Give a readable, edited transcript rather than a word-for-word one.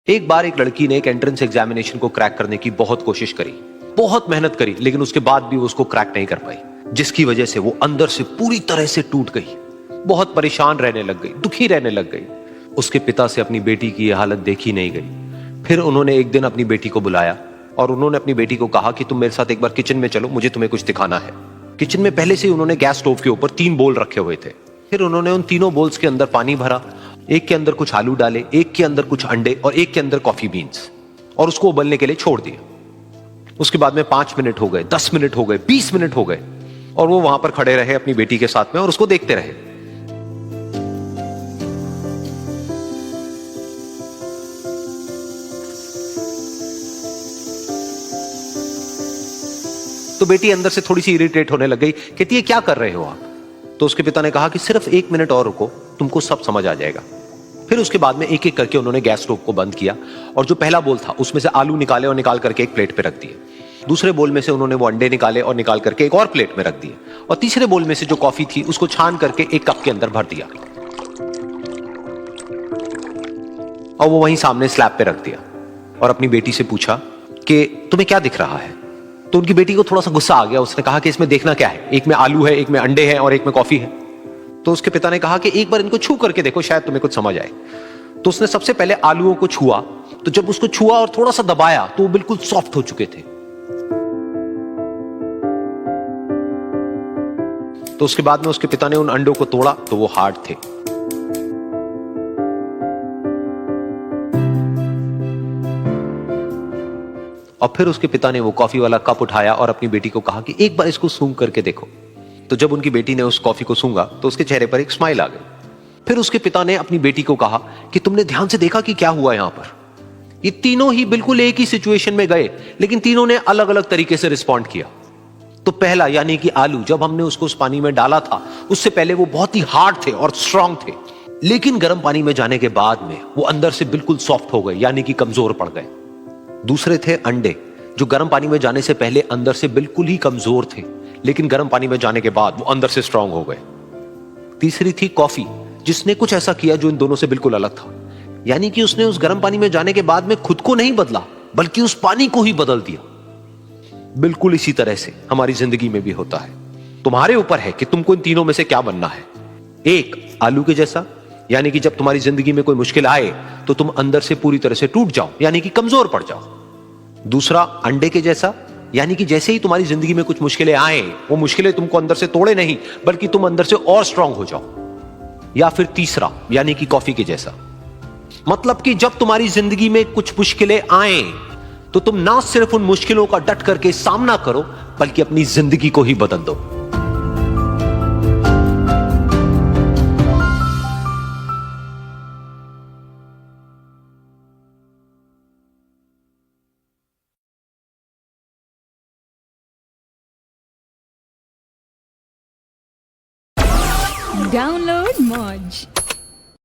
एक बार एक लड़की ने एक एंट्रेंस एग्जामिनेशन को क्रैक करने की बहुत कोशिश करी, बहुत मेहनत करी, लेकिन उसके बाद भी वो उसको क्रैक नहीं कर पाई, जिसकी वजह से वो अंदर से पूरी तरह से टूट गई, बहुत परेशान रहने लग गई, दुखी रहने लग गई। उसके पिता से अपनी बेटी की यह हालत देखी नहीं गई। फिर उन्होंने एक दिन अपनी बेटी को बुलाया और उन्होंने अपनी बेटी को कहा कि तुम मेरे साथ एक बार किचन में चलो, मुझे तुम्हें कुछ दिखाना है। किचन में पहले से ही उन्होंने गैस स्टोव के ऊपर 3 बोल रखे हुए थे। फिर उन्होंने उन तीनों बोल्स के अंदर पानी भरा, एक के अंदर कुछ आलू डाले, एक के अंदर कुछ अंडे और एक के अंदर कॉफी बीन्स, और उसको उबलने के लिए छोड़ दिया। उसके बाद में 5 मिनट हो गए, 10 मिनट हो गए, 20 मिनट हो गए, और वो वहां पर खड़े रहे अपनी बेटी के साथ में और उसको देखते रहे। तो बेटी अंदर से थोड़ी सी इरिटेट होने लग गई, कहती है क्या कर रहे हो आप? तो उसके पिता ने कहा कि सिर्फ 1 मिनट और रुको, तुमको सब समझ आ जाएगा। फिर उसके बाद में एक एक करके उन्होंने गैस स्टोव को बंद किया और जो पहला बोल था उसमें से आलू निकाले और निकाल करके एक प्लेट पे रख दिए। दूसरे बोल में से उन्होंने वो अंडे निकाले और निकाल करके एक और प्लेट में रख दिए, और तीसरे बोल में से जो कॉफी थी उसको छान करके एक कप के अंदर भर दिया और वो वहीं सामने स्लैब पे रख दिया और अपनी बेटी से पूछा कि तुम्हें क्या दिख रहा है? तो उनकी बेटी को थोड़ा सा गुस्सा आ गया। उसने कहा कि इसमें देखना क्या है, एक में आलू है, एक में अंडे हैं और एक में कॉफी है। तो उसके पिता ने कहा कि एक बार इनको छू करके देखो, शायद तुम्हें कुछ समझ आए। तो उसने सबसे पहले आलूओं को छुआ, तो जब उसको छुआ और थोड़ा सा दबाया तो वो बिल्कुल सॉफ्ट हो चुके थे। तो उसके बाद में उसके पिता ने उन अंडों को तोड़ा तो वो हार्ड थे। और फिर उसके पिता ने वो कॉफी वाला कप उठाया और अपनी बेटी को कहा कि एक बार इसको सूंघ करके देखो। तो जब उनकी बेटी ने उस कॉफी को सूंघा तो उसके चेहरे पर एक स्माइल आ गई। फिर उसके पिता ने अपनी बेटी को कहा कि तुमने ध्यान से देखा कि क्या हुआ यहां पर? ये तीनों ही बिल्कुल एक ही सिचुएशन में गए, लेकिन तीनों ने अलग अलग तरीके से रिस्पॉन्ड किया। तो पहला यानी कि आलू, जब हमने उसको उस पानी में डाला था उससे पहले वो बहुत ही हार्ड थे और स्ट्रांग थे, लेकिन गर्म पानी में जाने के बाद में वो अंदर से बिल्कुल सॉफ्ट हो गए, यानी कि कमजोर पड़ गए। दूसरे थे अंडे, जो गर्म पानी में जाने से पहले अंदर से बिल्कुल ही कमजोर थे, लेकिन गर्म पानी में जाने के बाद वो अंदर से स्ट्रांग हो गए। तीसरी थी कॉफी, जिसने कुछ ऐसा किया जो इन दोनों से बिल्कुल अलग था, यानी कि उसने उस गर्म पानी में जाने के बाद में खुद को नहीं बदला, बल्कि उस पानी को ही बदल दिया। बिल्कुल इसी तरह से हमारी जिंदगी में भी होता है। तुम्हारे ऊपर है कि तुमको इन तीनों में से क्या बनना है। एक, आलू के जैसा, यानी कि जब तुम्हारी जिंदगी में कोई मुश्किल आए तो तुम अंदर से पूरी तरह से टूट जाओ, यानी कि कमजोर पड़ जाओ। दूसरा, अंडे के जैसा, यानी कि जैसे ही तुम्हारी जिंदगी में कुछ मुश्किलें आए, वो मुश्किलें तुमको अंदर से तोड़े नहीं, बल्कि तुम अंदर से और स्ट्रांग हो जाओ। या फिर तीसरा, यानी कि कॉफी के जैसा, मतलब कि जब तुम्हारी जिंदगी में कुछ मुश्किलें आए तो तुम ना सिर्फ उन मुश्किलों का डट करके सामना करो, बल्कि अपनी जिंदगी को ही बदल दो। Download Moj.